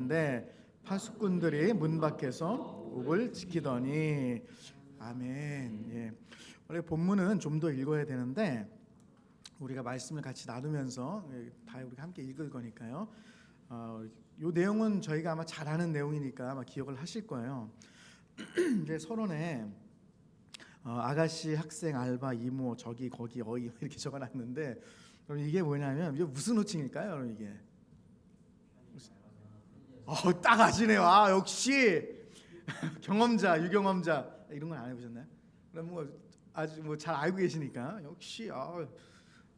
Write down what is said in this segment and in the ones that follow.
데 파수꾼들이 문 밖에서 옥을 지키더니. 아멘. 예. 원래 본문은 좀 더 읽어야 되는데 우리가 말씀을 같이 나누면서 다 우리가 함께 읽을 거니까요. 이 내용은 저희가 아마 잘 아는 내용이니까 아마 기억을 하실 거예요. 이제 서론에 아가씨, 학생, 알바, 이모, 저기, 거기, 어이 이렇게 적어놨는데, 그럼 이게 뭐냐면 이게 무슨 호칭일까요? 그럼 이게 딱 아시네요. 역시 경험자, 유경험자 이런 건 안 해보셨나요? 그럼 뭐 아주 뭐 잘 알고 계시니까 역시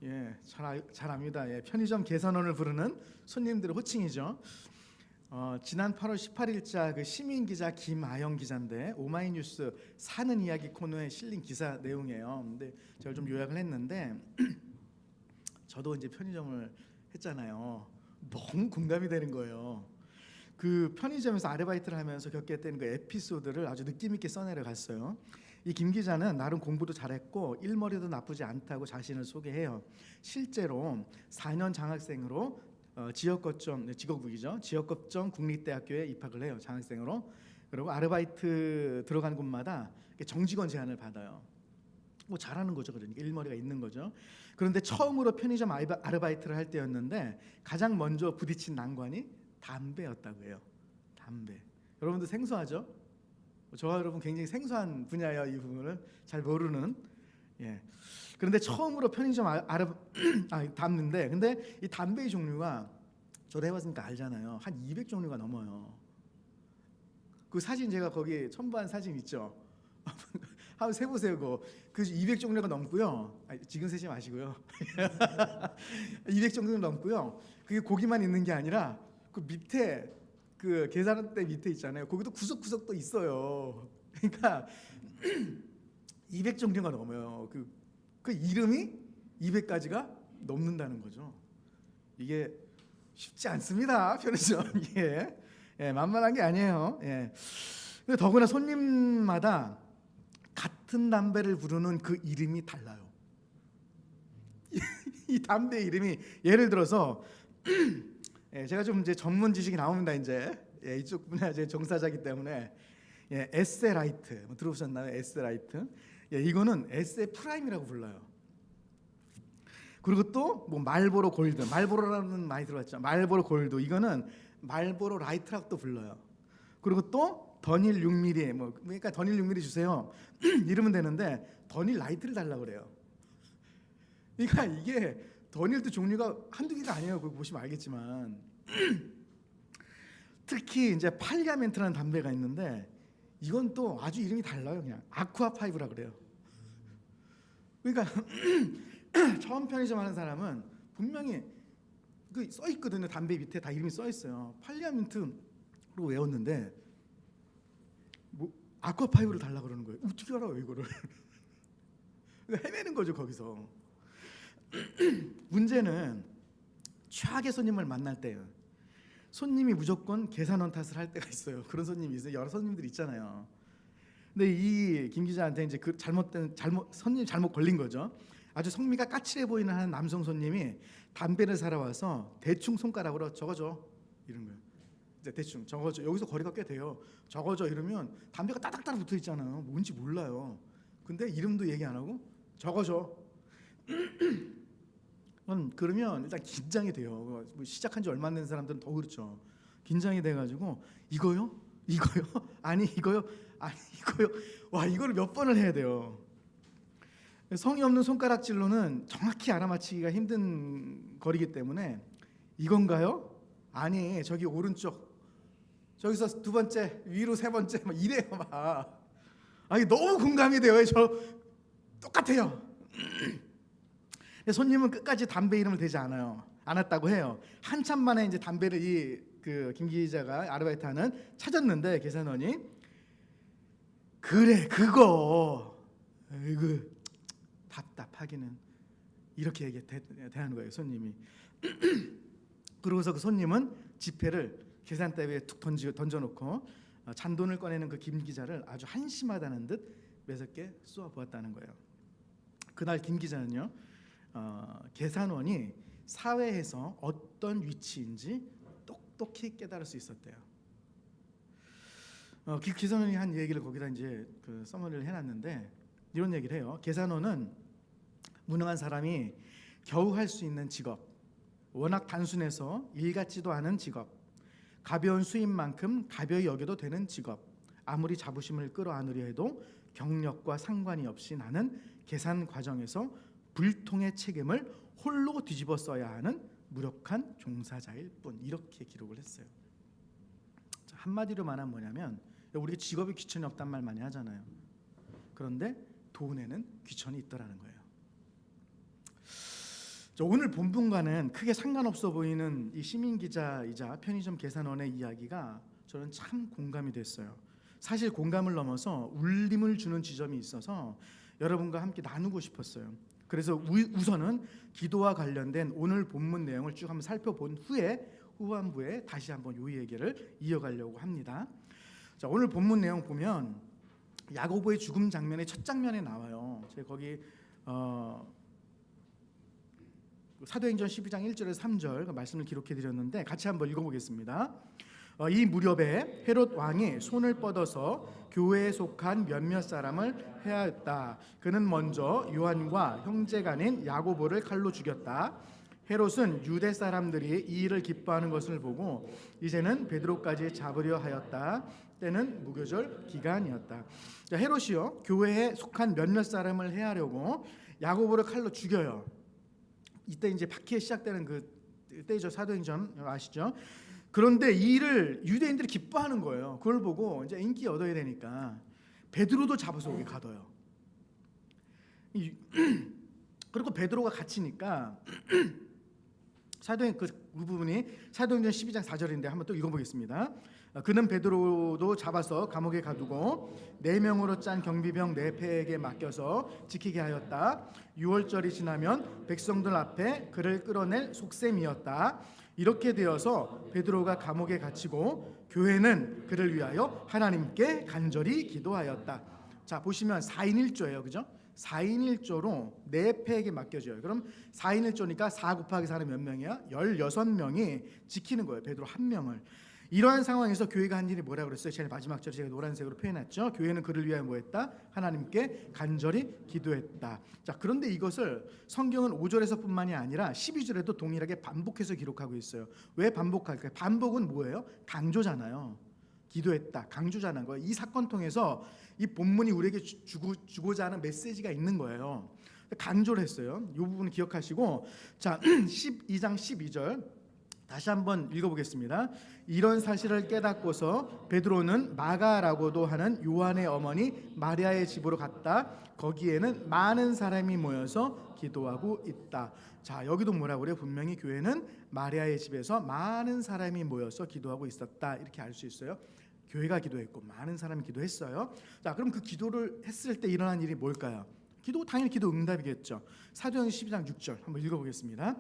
예, 잘 압니다. 예, 편의점 계산원을 부르는 손님들의 호칭이죠. 지난 8월 18일자 그 시민 기자 김아영 기자인데 오마이뉴스 사는 이야기 코너에 실린 기사 내용이에요. 근데 제가 좀 요약을 했는데 저도 이제 편의점을 했잖아요. 너무 공감이 되는 거예요. 그 편의점에서 아르바이트를 하면서 겪었던 그 에피소드를 아주 느낌 있게 써내려 갔어요. 이 김 기자는 나름 공부도 잘했고 일머리도 나쁘지 않다고 자신을 소개해요. 실제로 4년 장학생으로 직업국이죠. 지역거점 국립대학교에 입학을 해요. 장학생으로. 그리고 아르바이트 들어간 곳마다 정직원 제안을 받아요. 뭐 잘하는 거죠. 그러니까 일머리가 있는 거죠. 그런데 처음으로 편의점 아르바이트를 할 때였는데 가장 먼저 부딪힌 난관이 담배였다고 해요. 담배. 여러분도 생소하죠? 저와 여러분 굉장히 생소한 분야예요. 이 부분을 잘 모르는. 예. 그런데 처음으로 편의점 담는데, 근데 이 담배의 종류가 저도 해봤으니까 알잖아요. 한 200종류가 넘어요. 그 사진 제가 거기 첨부한 사진 있죠. 한번 세보세요. 그 200종류가 넘고요. 지금 세지 마시고요. 200종류 넘고요. 그게 고기만 있는 게 아니라 그 밑에 그 계산대 밑에 있잖아요. 거기도 구석구석 또 있어요. 그러니까 200종류가 넘어요. 그 이름이 200가지가 넘는다는 거죠. 이게 쉽지 않습니다. 편의점. 예, 만만한 게 아니에요. 예. 더구나 손님마다 같은 담배를 부르는 그 이름이 달라요. 이 담배 이름이 예를 들어서 예, 제가 좀 이제 전문 지식이 나옵니다. 이제 이쪽 분야 제 종사자기 때문에 에세라이트 들어보셨나요? 에세라이트. 이거는 에세 프라임이라고 불러요. 그리고 또 뭐 말보로 골드, 말보로라는 많이 들어봤죠. 말보로 골드 이거는 말보로 라이트라고도 불러요. 그리고 또 더닐 6mm 그러니까 더닐 6mm 주세요. 이러면 되는데 더닐 라이트를 달라고 그래요. 그러니까 이게 더닐도 종류가 한두 개가 아니에요. 그거 보시면 알겠지만 특히 이제 팔리아멘트라는 담배가 있는데 이건 또 아주 이름이 달라요. 그냥 아쿠아 파이브라 그래요. 그러니까 처음 편의점 하는 사람은 분명히 그 써 있거든요. 담배 밑에 다 이름이 써 있어요. 팔리아멘트로 외웠는데 뭐 아쿠아 파이브를 달라고 그러는 거예요. 어떻게 알아요 이거를? 헤매는 거죠 거기서. 문제는 최악의 손님을 만날 때예요. 손님이 무조건 계산원 탓을 할 때가 있어요. 그런 손님이 있어요. 여러 손님들 있잖아요. 근데 이 김 기자한테 이제 그 손님 잘못 걸린 거죠. 아주 성미가 까칠해 보이는 한 남성 손님이 담배를 사러 와서 대충 손가락으로 적어줘 이런 거예요. 이제 대충 적어줘. 여기서 거리가 꽤 돼요. 적어줘 이러면 담배가 따닥따닥 붙어 있잖아요. 뭔지 몰라요. 근데 이름도 얘기 안 하고 적어줘. 그러면 일단 긴장이 돼요. 시작한 지 얼마 안 된 사람들은 더 그렇죠. 긴장이 돼가지고 이거요? 아니 이거요? 아니 이거요? 와 이거를 몇 번을 해야 돼요. 성의 없는 손가락질로는 정확히 알아맞히기가 힘든 거리기 때문에 이건가요? 아니 저기 오른쪽 저기서 두 번째 위로 세 번째 막 이래요 막. 아니 너무 공감이 돼요. 저 똑같아요. 손님은 끝까지 담배 이름을 대지 않았다고 해요. 한참 만에 이제 담배를 김 기자가 아르바이트하는 찾았는데 계산원이 그래 그거 답답하기는 이렇게 대하는 거예요 손님이. 그러고서 그 손님은 지폐를 계산대에 툭 던져놓고 잔돈을 꺼내는 그 김 기자를 아주 한심하다는 듯 매섭게 쏘아 보았다는 거예요. 그날 김 기자는요 계산원이 사회에서 어떤 위치인지 똑똑히 깨달을 수 있었대요. 기선원이 한 얘기를 거기다 이제 그 서머리를 해놨는데 이런 얘기를 해요. 계산원은 무능한 사람이 겨우 할 수 있는 직업, 워낙 단순해서 일 같지도 않은 직업, 가벼운 수입만큼 가벼이 여겨도 되는 직업, 아무리 자부심을 끌어안으려 해도 경력과 상관이 없이 나는 계산 과정에서 불통의 책임을 홀로 뒤집어 써야 하는 무력한 종사자일 뿐. 이렇게 기록을 했어요. 한마디로 말하면 뭐냐면 우리가 직업에 귀천이 없단 말 많이 하잖아요. 그런데 돈에는 귀천이 있더라는 거예요. 오늘 본문과는 크게 상관없어 보이는 이 시민기자이자 편의점 계산원의 이야기가 저는 참 공감이 됐어요. 사실 공감을 넘어서 울림을 주는 지점이 있어서 여러분과 함께 나누고 싶었어요. 그래서 우선은 기도와 관련된 오늘 본문 내용을 쭉 한번 살펴본 후에 후반부에 다시 한번 이 얘기를 이어가려고 합니다. 자, 오늘 본문 내용 보면 야고보의 죽음 장면의 첫 장면에 나와요. 제가 거기 사도행전 12장 1절에서 3절 그 말씀을 기록해 드렸는데 같이 한번 읽어보겠습니다. 이 무렵에 헤롯 왕이 손을 뻗어서 교회에 속한 몇몇 사람을 해하였다. 그는 먼저 요한과 형제간인 야고보를 칼로 죽였다. 헤롯은 유대 사람들이 이 일을 기뻐하는 것을 보고 이제는 베드로까지 잡으려 하였다. 때는 무교절 기간이었다. 자, 헤롯이요 교회에 속한 몇몇 사람을 해하려고 야고보를 칼로 죽여요. 이때 이제 박해에 시작되는 그 때죠. 사도행전 아시죠? 그런데 이 일을 유대인들이 기뻐하는 거예요. 그걸 보고 이제 인기 얻어야 되니까 베드로도 잡아서 오게 가둬요. 그리고 베드로가 갇히니까 그 부분이 사도행전 12장 4절인데 한번 또 읽어보겠습니다. 그는 베드로도 잡아서 감옥에 가두고 4명으로 짠 경비병 4패에게 맡겨서 지키게 하였다. 6월절이 지나면 백성들 앞에 그를 끌어낼 속셈이었다. 이렇게 되어서 베드로가 감옥에 갇히고 교회는 그를 위하여 하나님께 간절히 기도하였다. 자, 보시면 4인 1조예요. 그죠? 4인 1조로 4패에게 맡겨져요. 그럼 4인 1조니까 4 곱하기 4는 몇 명이야? 16명이 지키는 거예요. 베드로 1명을. 이러한 상황에서 교회가 한 일이 뭐라고 그랬어요? 제일 마지막 절에 제가 노란색으로 표현했죠. 교회는 그를 위하여 뭐했다? 하나님께 간절히 기도했다. 자, 그런데 이것을 성경은 5절에서 뿐만이 아니라 12절에도 동일하게 반복해서 기록하고 있어요. 왜 반복할까요? 반복은 뭐예요? 강조잖아요. 기도했다, 강조자는 거예요. 이 사건 통해서 이 본문이 우리에게 주고자 하는 메시지가 있는 거예요. 강조를 했어요. 이 부분 기억하시고, 자 12장 12절 다시 한번 읽어보겠습니다. 이런 사실을 깨닫고서 베드로는 마가라고도 하는 요한의 어머니 마리아의 집으로 갔다. 거기에는 많은 사람이 모여서 기도하고 있다. 자, 여기도 뭐라고 그래요? 분명히 교회는 마리아의 집에서 많은 사람이 모여서 기도하고 있었다. 이렇게 알 수 있어요. 교회가 기도했고 많은 사람이 기도했어요. 자, 그럼 그 기도를 했을 때 일어난 일이 뭘까요? 당연히 기도 응답이겠죠. 사도행전 12장 6절 한번 읽어보겠습니다.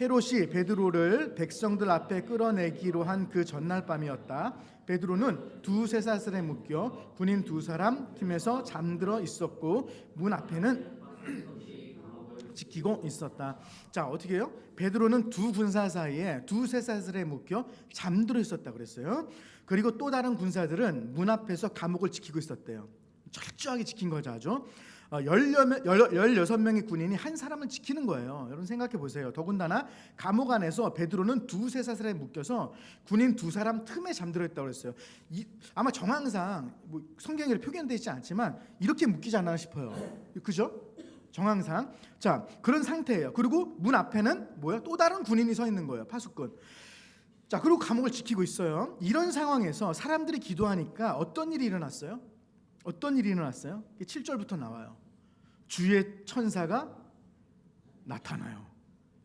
헤롯이 베드로를 백성들 앞에 끌어내기로 한 그 전날 밤이었다. 베드로는 두세 사슬에 묶여 군인 2사람 팀에서 잠들어 있었고 문 앞에는 지키고 있었다. 자, 어떻게 해요? 베드로는 두 군사 사이에 두세 사슬에 묶여 잠들어 있었다 그랬어요. 그리고 또 다른 군사들은 문 앞에서 감옥을 지키고 있었대요. 철저하게 지킨 거죠. 아주 16명의 군인이 한 사람을 지키는 거예요. 여러분 생각해 보세요. 더군다나 감옥 안에서 베드로는 두세 사슬에 묶여서 군인 2사람 틈에 잠들어 있다고 그랬어요. 아마 정황상 성경에 표현되어 있지 않지만 이렇게 묶이지 않나 싶어요. 그죠? 정황상. 자, 그런 상태예요. 그리고 문 앞에는 뭐야? 또 다른 군인이 서 있는 거예요. 파수꾼. 자, 그리고 감옥을 지키고 있어요. 이런 상황에서 사람들이 기도하니까 어떤 일이 일어났어요? 7절부터 나와요. 주의 천사가 나타나요.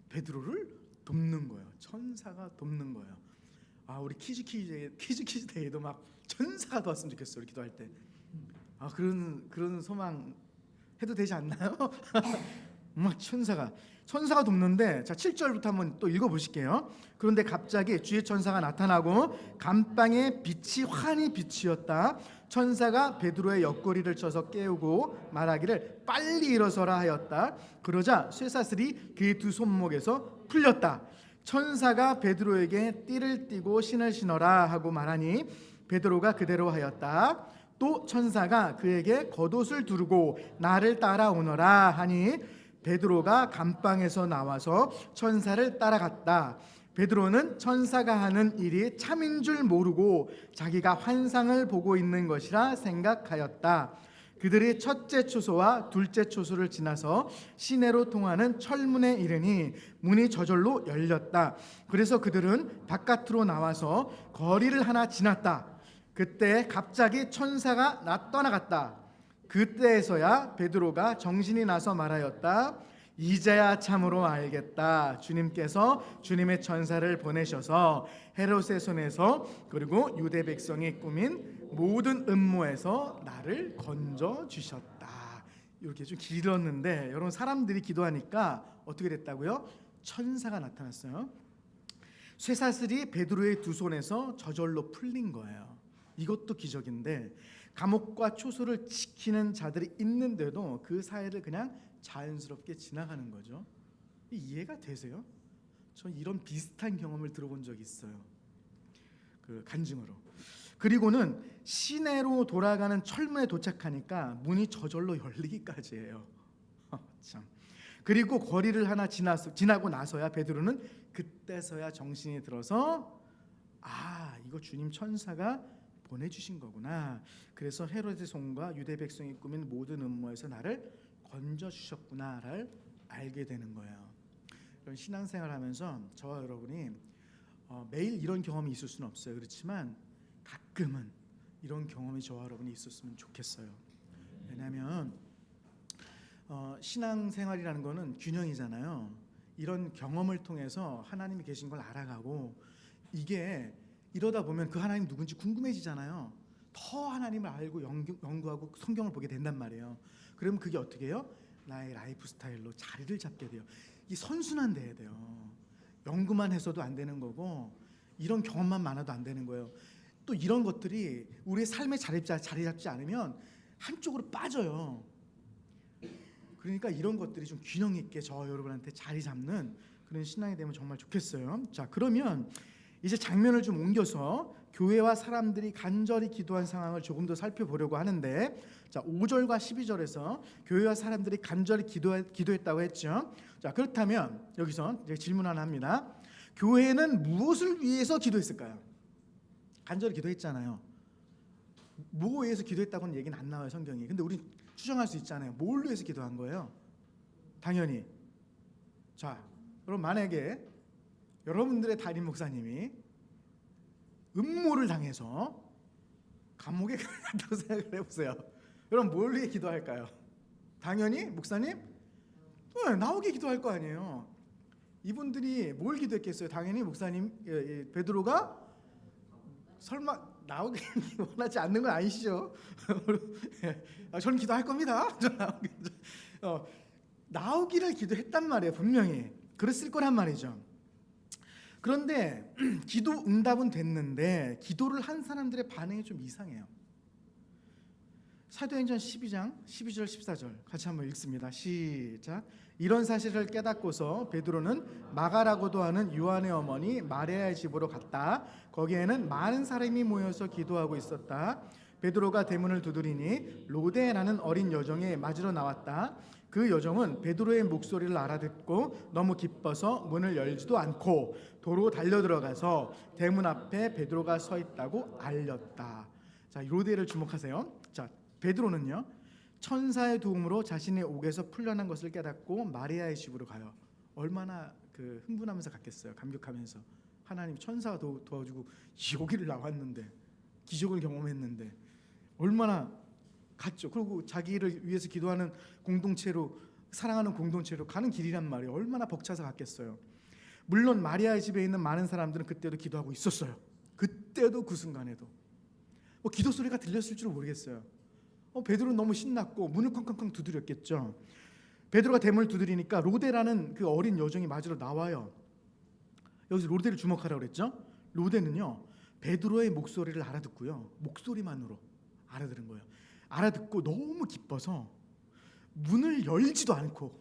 베드로를 돕는 거예요. 천사가 돕는 거예요. 아, 우리 퀴즈 데이도 막 천사가 도왔으면 좋겠어요. 우리 기도할 때. 아, 그런 소망 해도 되지 않나요? 막 천사가 돕는데, 자 7절부터 한번 또 읽어보실게요. 그런데 갑자기 주의 천사가 나타나고 감방에 빛이 환히 비치었다. 천사가 베드로의 옆구리를 쳐서 깨우고 말하기를 빨리 일어서라 하였다. 그러자 쇠사슬이 그의 두 손목에서 풀렸다. 천사가 베드로에게 띠를 띠고 신을 신어라 하고 말하니 베드로가 그대로 하였다. 또 천사가 그에게 겉옷을 두르고 나를 따라오너라 하니 베드로가 감방에서 나와서 천사를 따라갔다. 베드로는 천사가 하는 일이 참인 줄 모르고 자기가 환상을 보고 있는 것이라 생각하였다. 그들이 첫째 초소와 둘째 초소를 지나서 시내로 통하는 철문에 이르니 문이 저절로 열렸다. 그래서 그들은 바깥으로 나와서 거리를 하나 지났다. 그때 갑자기 천사가 떠나갔다. 그때에서야 베드로가 정신이 나서 말하였다. 이제야 참으로 알겠다. 주님께서 주님의 천사를 보내셔서 헤롯의 손에서 그리고 유대 백성이 꾸민 모든 음모에서 나를 건져 주셨다. 이렇게 좀 길었는데 여러분, 사람들이 기도하니까 어떻게 됐다고요? 천사가 나타났어요. 쇠사슬이 베드로의 두 손에서 저절로 풀린 거예요. 이것도 기적인데, 감옥과 초소를 지키는 자들이 있는데도 그 사이를 그냥 자연스럽게 지나가는 거죠. 이해가 되세요? 저 이런 비슷한 경험을 들어본 적이 있어요. 그 간증으로. 그리고는 시내로 돌아가는 철문에 도착하니까 문이 저절로 열리기까지 해요. 참. 그리고 거리를 하나 지나고 나서야 베드로는 그때서야 정신이 들어서 이거 주님 천사가 보내주신 거구나. 그래서 헤롯의 손과 유대 백성이 꾸민 모든 음모에서 나를 건져주셨구나를 알게 되는 거예요. 이런 신앙생활하면서 저와 여러분이 매일 이런 경험이 있을 수는 없어요. 그렇지만 가끔은 이런 경험이 저와 여러분이 있었으면 좋겠어요. 왜냐하면 신앙생활이라는 거는 균형이잖아요. 이런 경험을 통해서 하나님이 계신 걸 알아가고, 이게 이러다 보면 그 하나님 누군지 궁금해지잖아요. 더 하나님을 알고 연구하고 성경을 보게 된단 말이에요. 그러면 그게 어떻게 해요? 나의 라이프 스타일로 자리를 잡게 돼요. 이 선순환돼야 돼요. 연구만 해서도 안 되는 거고, 이런 경험만 많아도 안 되는 거예요. 또 이런 것들이 우리의 삶에 자리 잡지 않으면 한쪽으로 빠져요. 그러니까 이런 것들이 좀 균형 있게 저와 여러분한테 자리 잡는 그런 신앙이 되면 정말 좋겠어요. 자, 그러면 이제 장면을 좀 옮겨서 교회와 사람들이 간절히 기도한 상황을 조금 더 살펴보려고 하는데, 자, 5절과 12절에서 교회와 사람들이 간절히 기도했다고 했죠. 자, 그렇다면 여기서 이제 질문 하나 합니다. 교회는 무엇을 위해서 기도했을까요? 간절히 기도했잖아요. 뭐 위해서 기도했다고는 얘기는 안 나와요, 성경이. 근데 우리 추정할 수 있잖아요. 뭘 위해서 기도한 거예요? 당연히. 자, 그럼 만약에 여러분들의 담임 목사님이 음모를 당해서 감옥에 갔다고 생각을 해보세요. 여러분 뭘 위해 기도할까요? 당연히 목사님 나오게 기도할 거 아니에요. 이분들이 뭘 기도했겠어요? 당연히 목사님 베드로가 설마 나오기 원하지 않는 건 아니시죠? 저는 기도할 겁니다. 나오기를 기도했단 말이에요. 분명히 그랬을 거란 말이죠. 그런데 기도 응답은 됐는데 기도를 한 사람들의 반응이 좀 이상해요. 사도행전 12장 12절 14절 같이 한번 읽습니다. 시작. 이런 사실을 깨닫고서 베드로는 마가라고도 하는 요한의 어머니 마리아의 집으로 갔다. 거기에는 많은 사람이 모여서 기도하고 있었다. 베드로가 대문을 두드리니 로데라는 어린 여종이 맞으러 나왔다. 그 여종은 베드로의 목소리를 알아듣고 너무 기뻐서 문을 열지도 않고 도로 달려들어가서 대문 앞에 베드로가 서 있다고 알렸다. 자, 로데를 주목하세요. 자, 베드로는요, 천사의 도움으로 자신의 옥에서 풀려난 것을 깨닫고 마리아의 집으로 가요. 얼마나 흥분하면서 갔겠어요. 감격하면서. 하나님 천사가 도와주고 여기를 나왔는데, 기적을 경험했는데 얼마나 갔죠. 그리고 자기를 위해서 기도하는 공동체로, 사랑하는 공동체로 가는 길이란 말이에요. 얼마나 벅차서 갔겠어요. 물론 마리아의 집에 있는 많은 사람들은 그때도 기도하고 있었어요. 그때도 그 순간에도 기도 소리가 들렸을 줄 모르겠어요. 베드로는 너무 신났고 문을 쾅쾅쾅 두드렸겠죠. 베드로가 대문을 두드리니까 로데라는 그 어린 여종이 맞으러 나와요. 여기서 로데를 주목하라고 그랬죠. 로데는요, 베드로의 목소리를 알아듣고요, 목소리만으로 알아들은 거예요. 알아듣고 너무 기뻐서 문을 열지도 않고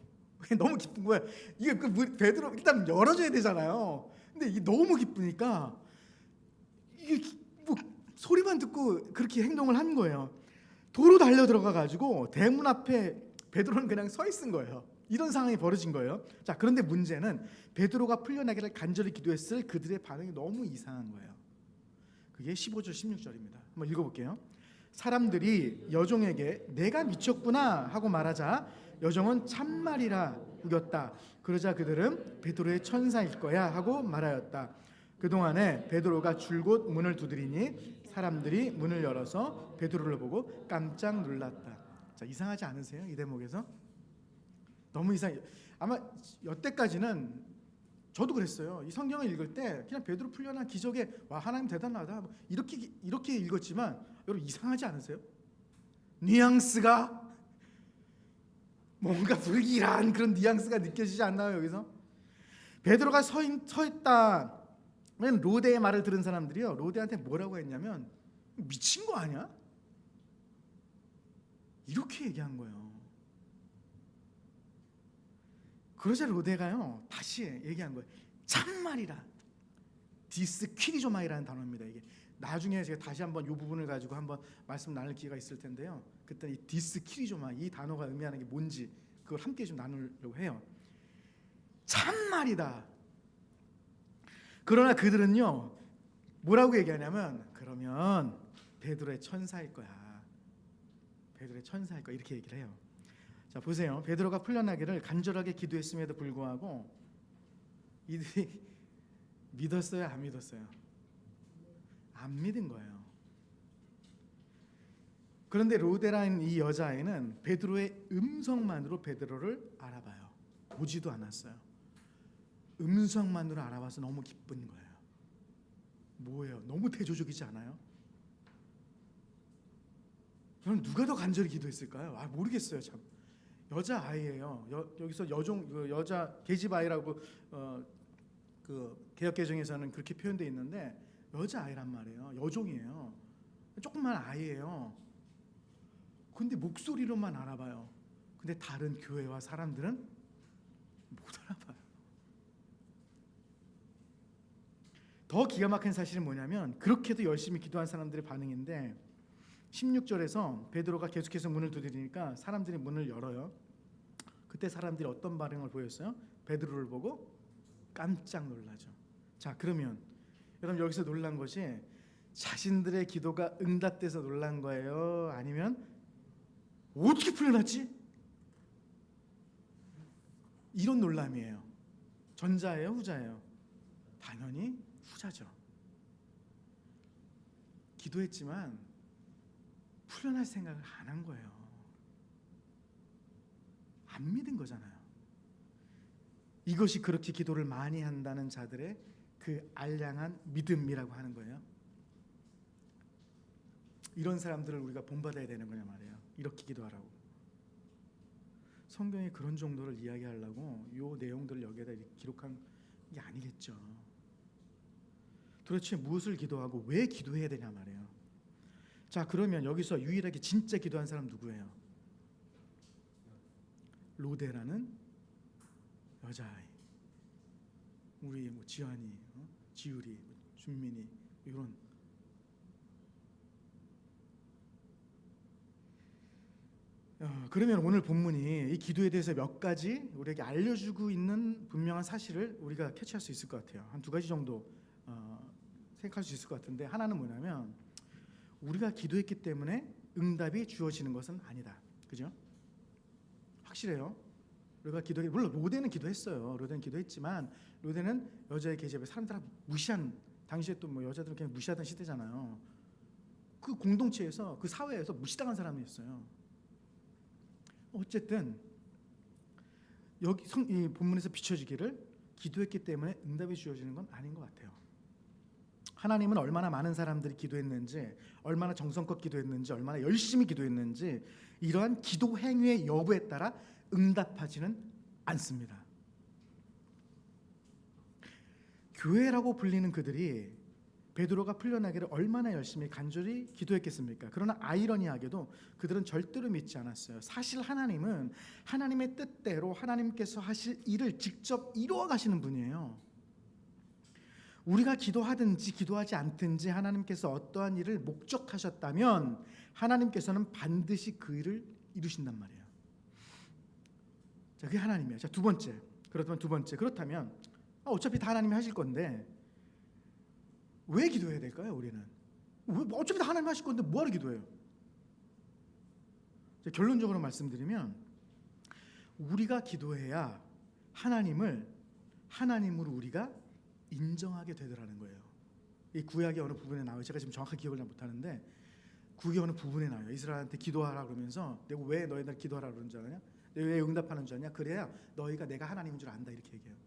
너무 기쁜 거예요. 이게 베드로 일단 열어줘야 되잖아요. 근데 이게 너무 기쁘니까 이게 뭐 소리만 듣고 그렇게 행동을 한 거예요. 도로 달려 들어가 가지고 대문 앞에 베드로는 그냥 서 있은 거예요. 이런 상황이 벌어진 거예요. 자, 그런데 문제는 베드로가 풀려나기를 간절히 기도했을 그들의 반응이 너무 이상한 거예요. 그게 15절 16절입니다. 한번 읽어볼게요. 사람들이 여종에게 내가 미쳤구나 하고 말하자 여종은 참말이라 우겼다. 그러자 그들은 베드로의 천사일 거야 하고 말하였다. 그동안에 베드로가 줄곧 문을 두드리니 사람들이 문을 열어서 베드로를 보고 깜짝 놀랐다. 자, 이상하지 않으세요? 이 대목에서 너무 이상해요. 아마 여태까지는 저도 그랬어요. 이 성경을 읽을 때 그냥 베드로 풀려난 기적에 와 하나님 대단하다 이렇게 읽었지만 여러분 이상하지 않으세요? 뉘앙스가 뭔가 불길한 그런 뉘앙스가 느껴지지 않나요? 여기서 베드로가 서 있다. 로데의 말을 들은 사람들이요, 로데한테 뭐라고 했냐면 미친 거 아니야? 이렇게 얘기한 거예요. 그러자 로데가요 다시 얘기한 거예요. 참말이라. 디스퀴리조마이라는 단어입니다. 이게 나중에 제가 다시 한번 이 부분을 가지고 한번 말씀 나눌 기회가 있을 텐데요. 그때 이 디스퀴리조마 이 단어가 의미하는 게 뭔지 그걸 함께 좀 나누려고 해요. 참말이다. 그러나 그들은요 뭐라고 얘기하냐면 그러면 베드로의 천사일 거야. 베드로의 천사일 거야 이렇게 얘기를 해요. 자, 보세요. 베드로가 풀려나기를 간절하게 기도했음에도 불구하고 이들이 믿었어요, 안 믿었어요? 안 믿은 거예요. 그런데 로데라는 이 여자아이는 베드로의 음성만으로 베드로를 알아봐요. 보지도 않았어요. 음성만으로 알아봐서 너무 기쁜 거예요. 뭐예요? 너무 대조적이지 않아요? 저는 누가 더 간절히 기도했을까요? 모르겠어요. 참. 여자 아이예요. 여기서 여종 여자 계집 아이라고 그 개역 개정에서는 그렇게 표현되어 있는데 여자 아이란 말이에요. 여종이에요. 조그만 아이예요. 근데 목소리로만 알아봐요. 근데 다른 교회와 사람들은 못 알아봐요. 더 기가 막힌 사실은 뭐냐면 그렇게도 열심히 기도한 사람들의 반응인데 16절에서 베드로가 계속해서 문을 두드리니까 사람들이 문을 열어요. 그때 사람들이 어떤 반응을 보였어요? 베드로를 보고 깜짝 놀라죠. 자, 그러면 여러분 여기서 놀란 것이 자신들의 기도가 응답돼서 놀란 거예요? 아니면 어떻게 풀려났지? 이런 놀람이에요. 전자예요? 후자예요? 당연히 후자죠. 기도했지만 풀려날 생각을 안 한 거예요. 안 믿은 거잖아요. 이것이 그렇게 기도를 많이 한다는 자들의 그 알량한 믿음이라고 하는 거예요. 이런 사람들을 우리가 본받아야 되는 거냐 말이에요. 이렇게 기도하라고. 성경이 그런 정도를 이야기하려고 이 내용들을 여기에다 기록한 게 아니겠죠. 도대체 무엇을 기도하고 왜 기도해야 되냐 말이에요. 자, 그러면 여기서 유일하게 진짜 기도한 사람 누구예요? 로데라는 여자아이. 우리 지환이, 지율이, 준민이 이런. 그러면 오늘 본문이 이 기도에 대해서 몇 가지 우리에게 알려주고 있는 분명한 사실을 우리가 캐치할 수 있을 것 같아요. 한 두 가지 정도 생각할 수 있을 것 같은데, 하나는 뭐냐면 우리가 기도했기 때문에 응답이 주어지는 것은 아니다. 그죠? 확실해요. 우리가 기도해, 물론 로데는 기도했어요. 로데는 기도했지만 로데는 여자의 계집에 사람들 무시한, 당시에 또 뭐 여자들은 그냥 무시하던 시대잖아요. 그 공동체에서, 그 사회에서 무시당한 사람이었어요. 어쨌든 여기 이 본문에서 비춰지기를 기도했기 때문에 응답이 주어지는 건 아닌 것 같아요. 하나님은 얼마나 많은 사람들이 기도했는지, 얼마나 정성껏 기도했는지, 얼마나 열심히 기도했는지 이러한 기도 행위의 여부에 따라 응답하지는 않습니다. 교회라고 불리는 그들이 베드로가 풀려나기를 얼마나 열심히 간절히 기도했겠습니까? 그러나 아이러니하게도 그들은 절대로 믿지 않았어요. 사실 하나님은 하나님의 뜻대로 하나님께서 하실 일을 직접 이루어 가시는 분이에요. 우리가 기도하든지 기도하지 않든지 하나님께서 어떠한 일을 목적하셨다면 하나님께서는 반드시 그 일을 이루신단 말이에요. 자, 그게 하나님이에요. 자, 두 번째. 그렇다면 어차피 다 하나님이 하실 건데 왜 기도해야 될까요? 우리는 어차피 다 하나님이 하실 건데 뭐하러 기도해요? 자, 결론적으로 말씀드리면 우리가 기도해야 하나님으로 우리가 인정하게 되더라는 거예요. 이 구약의 어느 부분에 나와요. 제가 지금 정확하게 기억을 잘 못하는데 구약의 어느 부분에 나와요. 이스라엘한테 기도하라 그러면서 내가 왜 너희들 기도하라 그러는 줄 아냐? 내가 왜 응답하는 줄 아냐? 그래야 너희가 내가 하나님인 줄 안다 이렇게 얘기해요.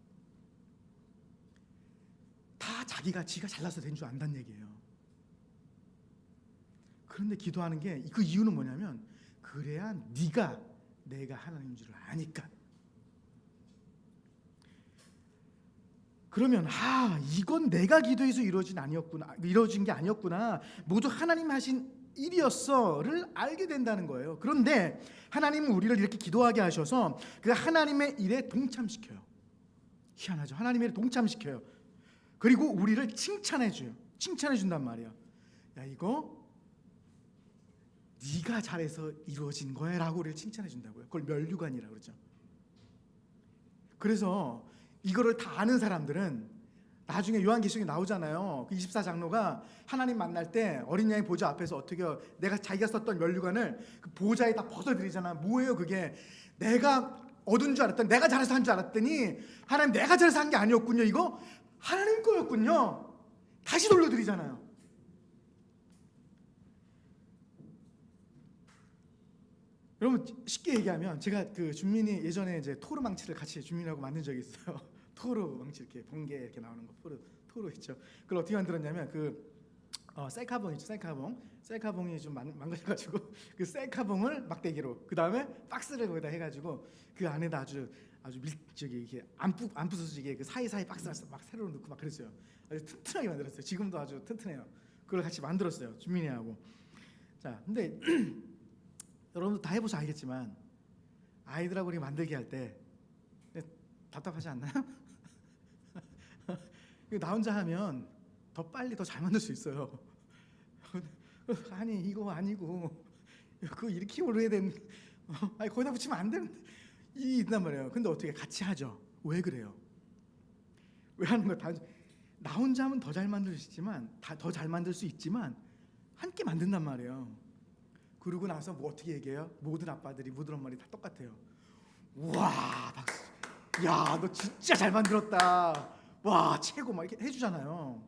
다 지가 잘나서 된 줄 안다는 얘기예요. 그런데 기도하는 게 그 이유는 뭐냐면 그래야 내가 하나님인 줄 아니까. 그러면 이건 내가 기도해서 이루어진 게 아니었구나. 모두 하나님 하신 일이었어를 알게 된다는 거예요. 그런데 하나님은 우리를 이렇게 기도하게 하셔서 그 하나님의 일에 동참시켜요. 희한하죠. 하나님의 일에 동참시켜요. 그리고 우리를 칭찬해 준단 말이에요. 야, 이거 네가 잘해서 이루어진 거야 라고 우리를 칭찬해 준다고요. 그걸 멸류관이라고 그러죠. 그래서 이거를 다 아는 사람들은 나중에 요한계시록에 나오잖아요. 그 24장로가 하나님 만날 때 어린 양의 보좌 앞에서 어떻게 자기가 썼던 멸류관을 그 보좌에 다 벗어드리잖아. 뭐예요 그게? 내가 얻은 줄 알았더니 내가 잘해서 한 줄 알았더니 하나님 내가 잘해서 한 게 아니었군요. 이거 하나님 거였군요. 다시 돌려드리잖아요. 여러분 쉽게 얘기하면 제가 그 준민이 예전에 이제 토르 망치를 같이 준민하고 만든 적이 있어요. 토르 망치 이렇게 번개 이렇게 나오는 거 토르 있죠. 그걸 어떻게 만들었냐면 그 셀카봉 있죠. 셀카봉이 좀 망가져가지고 그 셀카봉을 막대기로 그 다음에 박스를 거기다 해가지고 그 안에다 아주 이렇게 안 부서지게 그 사이사이 박스를 막 새로 넣고 막 그랬어요. 아주 튼튼하게 만들었어요. 지금도 아주 튼튼해요. 그걸 같이 만들었어요. 준민이하고. 자, 근데 여러분도 다 해보셔 알겠지만 아이들하고 우리 만들기 할 때 답답하지 않나요? 나 혼자 하면 더 빨리 더 잘 만들 수 있어요. 아니 이거 아니고 그거 이렇게 오래야 되는 거기다 붙이면 안 되는 이 있단 말이에요. 근데 어떻게 같이 하죠? 왜 그래요? 왜 하는 거야? 나 혼자 하면 더 잘 만들 수 있지만 함께 만든단 말이에요. 그러고 나서 뭐 어떻게 얘기해요? 모든 아빠들이 모든 엄마들이 다 똑같아요. 우와 박수. 야, 너 진짜 잘 만들었다. 와, 최고 막 이렇게 해주잖아요.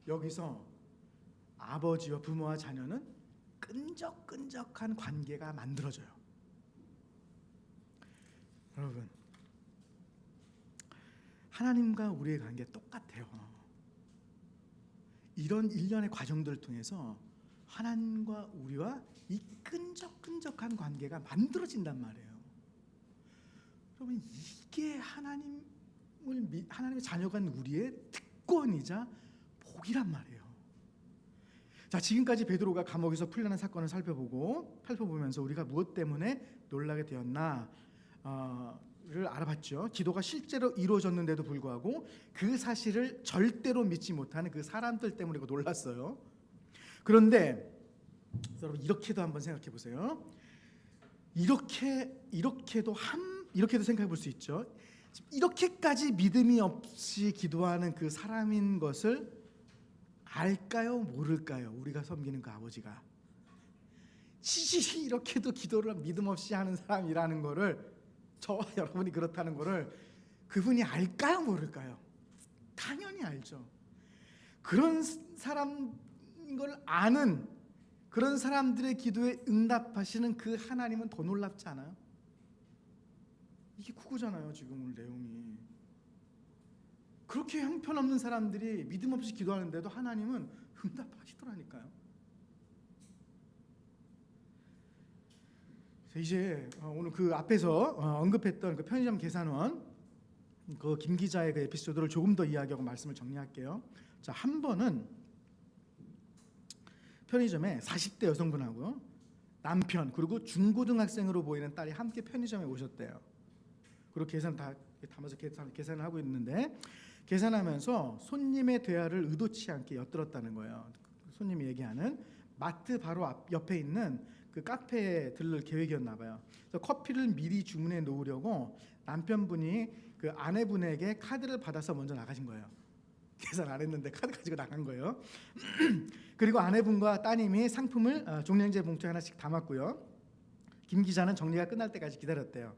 여기서 아버지와 부모와 자녀는 끈적끈적한 관계가 만들어져요. 여러분, 하나님과 우리의 관계 똑같아요. 이런 일련의 과정들을 통해서 하나님과 우리와 이 끈적끈적한 관계가 만들어진단 말이에요. 여러분, 이게 하나님의 자녀가 우리의 특권이자 복이란 말이에요. 자, 지금까지 베드로가 감옥에서 풀려난 사건을 살펴보면서 우리가 무엇 때문에 놀라게 되었나를 알아봤죠. 기도가 실제로 이루어졌는데도 불구하고 그 사실을 절대로 믿지 못하는 그 사람들 때문에 놀랐어요. 그런데 여러분 이렇게도 한번 생각해 보세요. 이렇게도 생각해 볼 수 있죠. 이렇게까지 믿음이 없이 기도하는 그 사람인 것을 알까요? 모를까요? 우리가 섬기는 그 아버지가 이렇게도 기도를 믿음 없이 하는 사람이라는 거를 저와 여러분이 그렇다는 거를 그분이 알까요? 모를까요? 당연히 알죠. 그런 사람인 걸 아는 그런 사람들의 기도에 응답하시는 그 하나님은 더 놀랍지 않아요? 이게 그거잖아요. 지금 오늘 내용이 그렇게 형편없는 사람들이 믿음 없이 기도하는데도 하나님은 응답하시더라니까요. 이제 오늘 그 앞에서 언급했던 그 편의점 계산원 그 김 기자의 그 에피소드를 조금 더 이야기하고 말씀을 정리할게요. 자, 한 번은 편의점에 40대 여성분하고요, 남편 그리고 중고등학생으로 보이는 딸이 함께 편의점에 오셨대요. 그리고 계산 다 담아서 계산을 하고 있는데, 계산하면서 손님의 대화를 의도치 않게 엿들었다는 거예요. 손님이 얘기하는 마트 바로 옆에 있는 그 카페에 들를 계획이었나 봐요. 그래서 커피를 미리 주문해 놓으려고 남편분이 그 아내분에게 카드를 받아서 먼저 나가신 거예요. 계산 안 했는데 카드 가지고 나간 거예요. 그리고 아내분과 따님이 상품을 종량제 봉투에 하나씩 담았고요. 김 기자는 정리가 끝날 때까지 기다렸대요.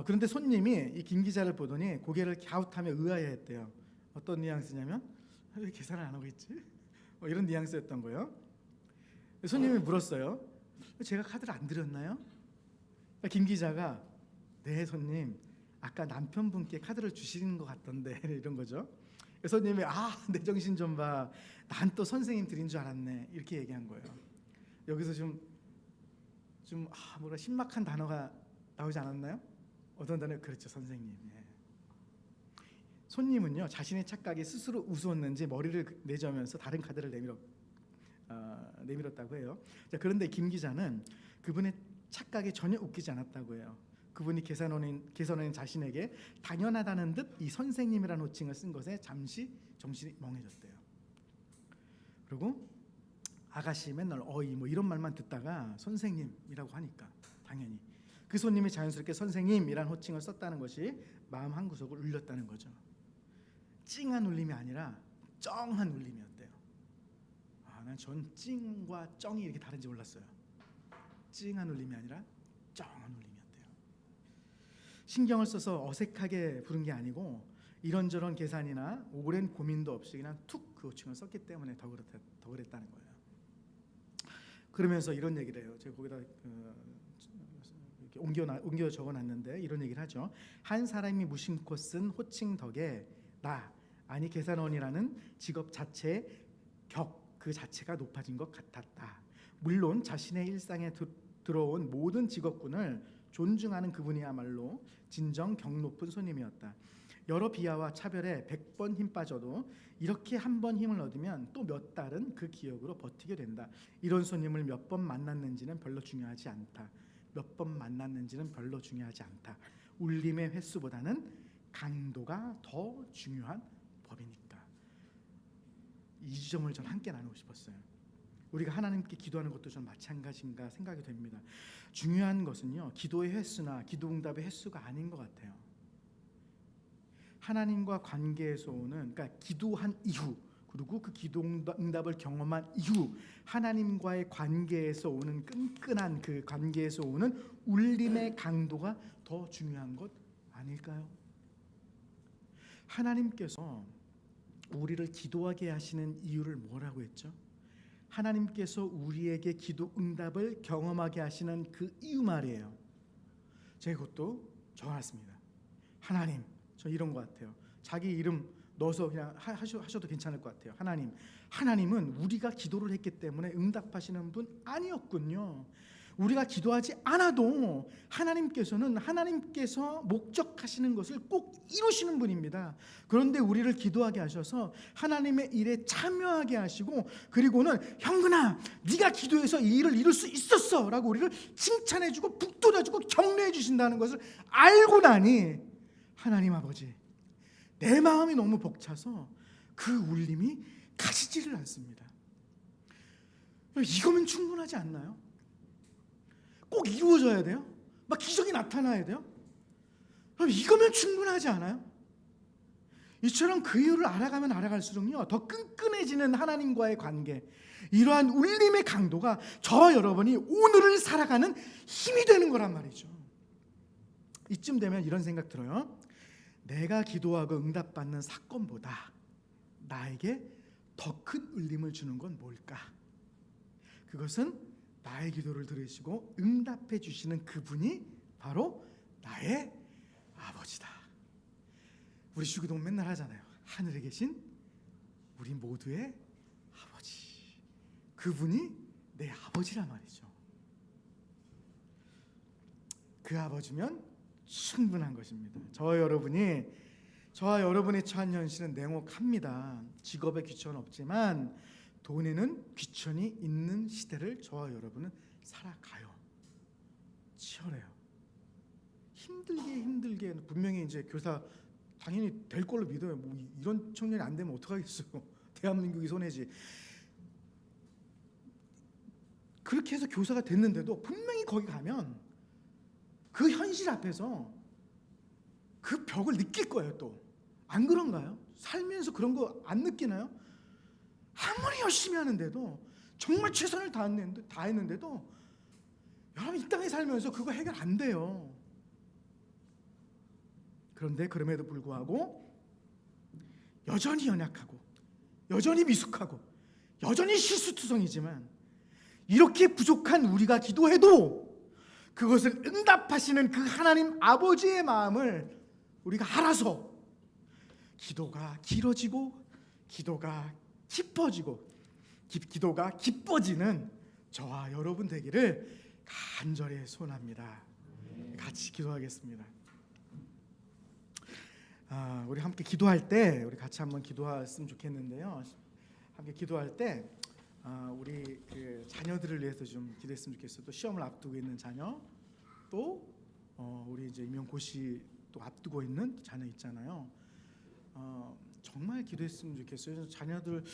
그런데 손님이 이 김 기자를 보더니 고개를 갸웃하며 의아해했대요. 어떤 뉘앙스냐면, 왜 계산을 안 하고 있지? 이런 뉘앙스였던 거예요. 손님이 물었어요. 제가 카드를 안 드렸나요? 김 기자가, 네 손님, 아까 남편분께 카드를 주시는 것 같던데 이런 거죠. 손님이 내 정신 좀 봐, 난 또 선생님 드린 줄 알았네, 이렇게 얘기한 거예요. 여기서 좀 뭐라 신박한 단어가 나오지 않았나요? 어떤 단어? 그렇죠, 선생님. 예. 손님은요, 자신의 착각에 스스로 우스웠는지 머리를 내저으면서 다른 카드를 내밀었다고 해요. 자, 그런데 김 기자는 그분의 착각에 전혀 웃기지 않았다고 해요. 그분이 계산원인 자신에게 당연하다는 듯 이 선생님이라는 호칭을 쓴 것에 잠시 정신이 멍해졌대요. 그리고 아가씨 맨날 어이 뭐 이런 말만 듣다가 선생님이라고 하니까 당연히 그 손님이 자연스럽게 선생님이라는 호칭을 썼다는 것이 마음 한구석을 울렸다는 거죠. 찡한 울림이 아니라 쩡한 울림이었대요. 난 전 찡과 쩡이 이렇게 다른지 몰랐어요. 찡한 울림이 아니라 쩡한 울림이었대요. 신경을 써서 어색하게 부른 게 아니고 이런저런 계산이나 오랜 고민도 없이 그냥 툭 그 호칭을 썼기 때문에 더 그랬다는 거예요. 그러면서 이런 얘기를 해요. 제가 거기다 이렇게 옮겨 적어놨는데 이런 얘기를 하죠. 한 사람이 무심코 쓴 호칭 덕에 아니 계산원이라는 직업 자체의 그 자체가 높아진 것 같았다. 물론 자신의 일상에 들어온 모든 직업군을 존중하는 그분이야말로 진정 격 높은 손님이었다. 여러 비하와 차별에 100번 힘 빠져도 이렇게 한 번 힘을 얻으면 또 몇 달은 그 기억으로 버티게 된다. 이런 손님을 몇 번 만났는지는 별로 중요하지 않다. 울림의 횟수보다는 강도가 더 중요한 법이니까. 이 지점을 전 함께 나누고 싶었어요. 우리가 하나님께 기도하는 것도 전 마찬가지인가 생각이 됩니다. 중요한 것은요, 기도의 횟수나 기도 응답의 횟수가 아닌 것 같아요. 하나님과 관계에서 오는, 그러니까 기도한 이후 그리고 그 기도 응답을 경험한 이후 하나님과의 관계에서 오는 끈끈한 그 관계에서 오는 울림의 강도가 더 중요한 것 아닐까요? 하나님께서 우리를 기도하게 하시는 이유를 뭐라고 했죠? 하나님께서 우리에게 기도 응답을 경험하게 하시는 그 이유 말이에요. 제가 그것도 적어놨습니다. 하나님, 저 이런 것 같아요. 자기 이름 넣어서 그냥 하셔도 괜찮을 것 같아요. 하나님은 우리가 기도를 했기 때문에 응답하시는 분 아니었군요. 우리가 기도하지 않아도 하나님께서 목적하시는 것을 꼭 이루시는 분입니다. 그런데 우리를 기도하게 하셔서 하나님의 일에 참여하게 하시고, 그리고는 형근아 네가 기도해서 이 일을 이룰 수 있었어 라고 우리를 칭찬해주고 북돋아주고 격려해 주신다는 것을 알고 나니, 하나님 아버지, 내 마음이 너무 벅차서 그 울림이 가시지를 않습니다. 이거면 충분하지 않나요? 꼭 이루어져야 돼요? 막 기적이 나타나야 돼요? 그럼 이거면 충분하지 않아요? 이처럼 그 이유를 알아가면 알아갈수록요, 더 끈끈해지는 하나님과의 관계, 이러한 울림의 강도가 저와 여러분이 오늘을 살아가는 힘이 되는 거란 말이죠. 이쯤 되면 이런 생각 들어요. 내가 기도하고 응답받는 사건보다 나에게 더 큰 울림을 주는 건 뭘까? 그것은 나의 기도를 들으시고 응답해 주시는 그분이 바로 나의 아버지다. 우리 주기도 맨날 하잖아요. 하늘에 계신 우리 모두의 아버지, 그분이 내 아버지란 말이죠. 그 아버지면 충분한 것입니다. 저와 여러분이 저와 여러분의 처한 현실은 냉혹합니다. 직업에 귀천 없지만 돈에는 귀천이 있는 시대를 저와 여러분은 살아가요. 치열해요. 힘들게 분명히 이제 교사 당연히 될 걸로 믿어요. 뭐 이런 청년이 안 되면 어떡하겠어요. 대한민국이 손해지. 그렇게 해서 교사가 됐는데도 분명히 거기 가면 그 현실 앞에서 그 벽을 느낄 거예요. 또 안 그런가요? 살면서 그런 거 안 느끼나요? 아무리 열심히 하는데도 정말 최선을 다했는데도 여러분 이 땅에 살면서 그거 해결 안 돼요. 그런데 그럼에도 불구하고 여전히 연약하고 여전히 미숙하고 여전히 실수투성이지만 이렇게 부족한 우리가 기도해도 그것을 응답하시는 그 하나님 아버지의 마음을 우리가 알아서 기도가 길어지고 기도가 깊어지고 기도가 기뻐지는 저와 여러분 되기를 간절히 소원합니다. 같이 기도하겠습니다. 우리 함께 기도할 때 우리 같이 한번 기도했으면 좋겠는데요. 함께 기도할 때 우리 그 자녀들을 위해서 좀 기도했으면 좋겠어요. 또 시험을 앞두고 있는 자녀, 또 우리 이제 임용고시 또 앞두고 있는 자녀 있잖아요. 정말 기도했으면 좋겠어요. 자녀들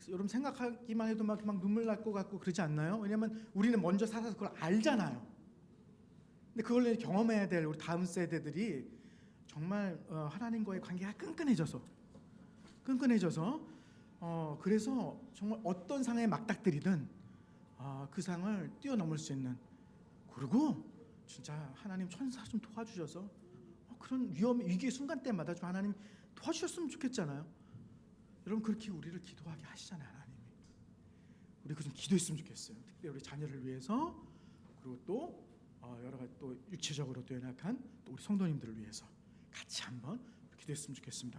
여러분 생각하기만 해도 막 눈물 날 것 같고 그러지 않나요? 왜냐하면 우리는 먼저 살아서 그걸 알잖아요. 근데 그걸 경험해야 될 우리 다음 세대들이 정말 하나님과의 관계가 끈끈해져서 그래서 정말 어떤 상황에 맞닥뜨리든 그 상을 뛰어넘을 수 있는, 그리고 진짜 하나님 천사 좀 도와주셔서 그런 위기 순간 때마다 좀 하나님 도와주셨으면 좋겠잖아요. 여러분 그렇게 우리를 기도하게 하시잖아요. 하나님이 우리 그 좀 기도했으면 좋겠어요. 특별히 우리 자녀를 위해서, 그리고 또 여러 가지 또 육체적으로 또 연약한 또 우리 성도님들을 위해서 같이 한번 기도했으면 좋겠습니다.